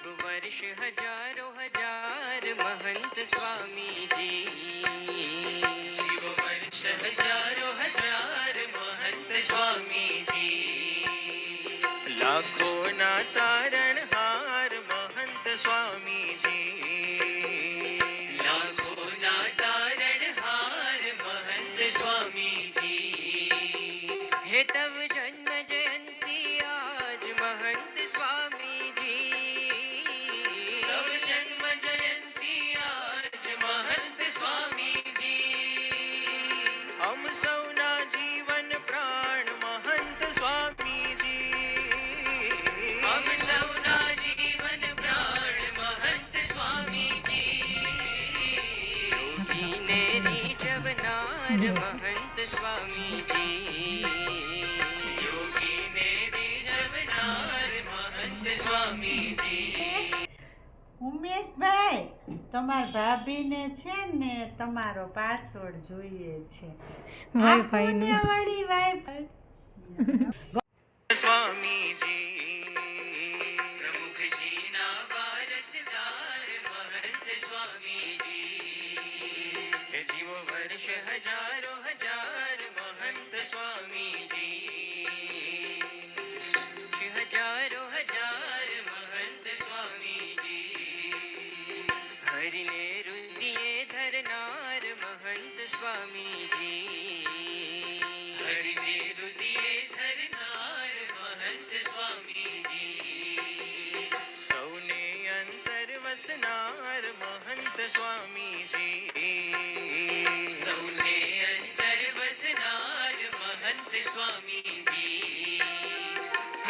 शिव वर्ष हजारों हजार महंत स्वामी जी। शिव वर्ष हजारों हजार महंत स्वामी जी। लाखों ना तारणहार महंत स्वामी जी। लाखों ना तारणहार महंत स्वामी जी। हे तव जन्म जयंती आज महंत स्वामी जी। तव जन्म जयंती आज महंत स्वामी जी। हम सौना जीवन प्राण महंत स्वामी जी। हम सौना जीवन प्राण महंत स्वामी जी। योगी ने रिझवनार महंत स्वामी जी। ઉમેશભાઈ, તમાર ભાભીને છે ને તમારો પાસવર્ડ જોઈએ છે. વાઈફાઈ નો વાળી વાઈફાઈ સ્વામીજી પ્રમુખજીના વારસદાર महंत स्वामीजी। जीवो वर्ष हजारों हजार महंत स्वामीजी। हजारों हजार महंत स्वामीजी। हरिने रुदिए धरनार महंत स्वामीजी। हरिने रुदिए धरनार महंत स्वामीजी। सौने अंतर वसनार महंत स्वामीजी। सौने अंतर वसनार महंत स्वामीजी।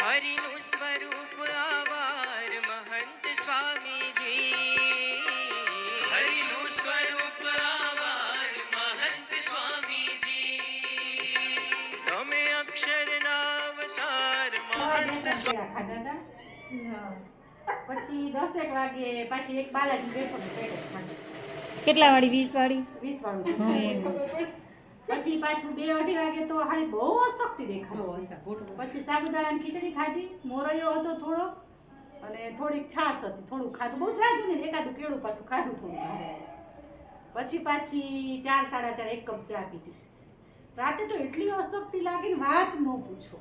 हरिनु स्वरूप आवार महंत स्वामीजी। हरिनु स्वरूप आवार महंत स्वामीजी। तमे अक्षर नावतार महंत ખાધા પછી 10 વાગે પાછી એક બાલાજી બેઠો ખાધું. કેટલા વાળી 20 વાળી 20 વાળું. પછી પાછું 2-2:30 વાગે તો હાલી બહુ શક્તિ દેખાય. પછી સાબુદાણાની ખીચડી ખાધી, મોરૈયો હતો થોડો અને થોડીક છાશ હતી, થોડું ખાધું, બહુ જાજુ નહીં, એકાદું કેળું પાછું ખાધું થોડું. પછી પાછી 4-4:30 1 કપ ચા પીધી. રાતે તો એટલી અશક્તિ લાગી ને વાત ન પૂછો.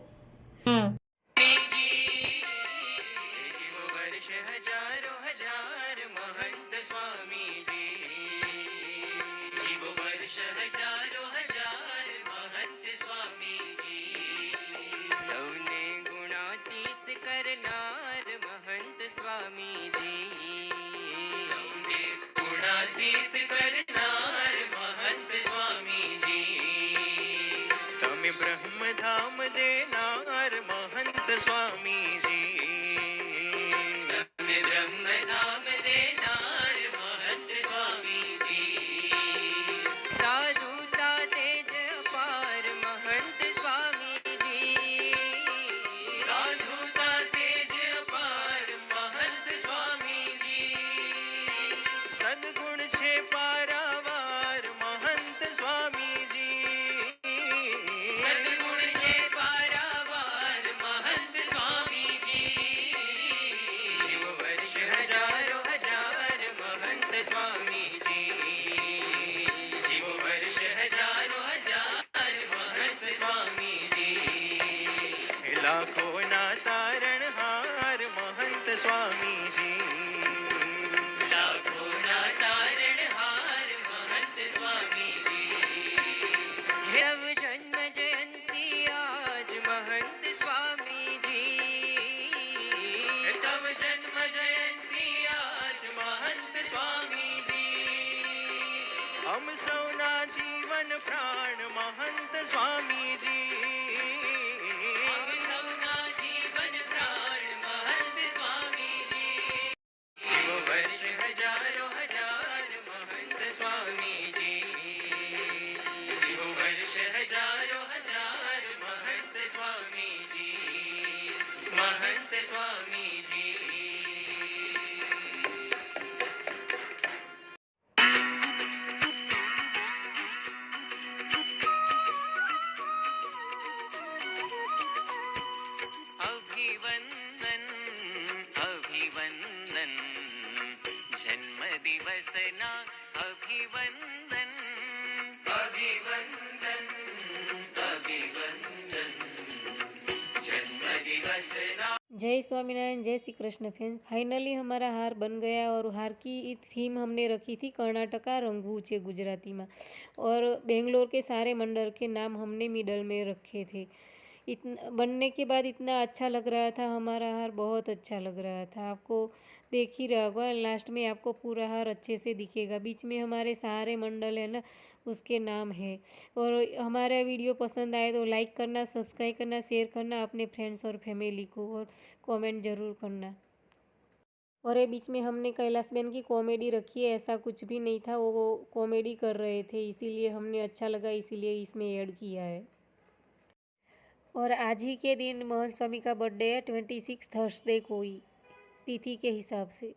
हजारों हजार महंत स्वामीजी। जीव वर्ष हजारों हजार महंत स्वामीजी। सौने गुणातीत करनार महंत स्वामीजी। सौने गुणातीत करनार महंत स्वामीजी। तमे ब्रह्मधाम देनार महंत स्वामीजी। ब्रह्मधाम देनार महंत स्वामीजी। साधुता तेज अपार महंत स्वामीजी। साधुता तेज अपार महंत स्वामीजी। सद्गुण छे पारावार महंत स्वामीजी। सद्गुण छे पारावार महंत स्वामीजी। शिव वर्ष हजारों हजार महंत स्वामीजी। शिव वर्ष हजारों हजार महंत स्वामीजी। लाखों ना तारणहार महंत स्वामीजी। लाखों ना तारणहार महंत स्वामीजी। देव जन्म जयंती आज महंत स्वामीजी। तव जन्म जयंती आज महंत स्वामीजी। हम सौना जीवन प्राण महंत स्वामीजी। हम सौना जीवन प्राण महंत स्वामीजी। शिव वर्ष हजारों हजार महंत स्वामीजी। शिव वर्ष हजारों हजार महंत स्वामीजी। महंत स्वामीजी। दिवसना अभिवंदन अभिवंदन अभिवंदन जन्म दिवसना। जय स्वामीनारायण, जय श्री कृष्ण फ्रेंड्स। फाइनली हमारा हार बन गया और हार की थीम हमने रखी थी कर्नाटका रंगू छे गुजराती में, और बेंगलोर के सारे मंडल के नाम हमने मिडल में रखे थे। इतना बनने के बाद इतना अच्छा लग रहा था, हमारा हार बहुत अच्छा लग रहा था। आपको देख ही रहा होगा, लास्ट में आपको पूरा हार अच्छे से दिखेगा। बीच में हमारे सारे मंडल है ना, उसके नाम है। और हमारा वीडियो पसंद आए तो लाइक करना, सब्सक्राइब करना, शेयर करना अपने फ्रेंड्स और फैमिली को, और कमेंट ज़रूर करना। और ये बीच में हमने कैलाश बेन की कॉमेडी रखी है, ऐसा कुछ भी नहीं था, वो कॉमेडी कर रहे थे, इसीलिए हमने अच्छा लगा, इसीलिए इसमें ऐड किया है। और आज ही के दिन महंत स्वामी का बर्थडे है, 26 थर्सडे को ही तिथि के हिसाब से।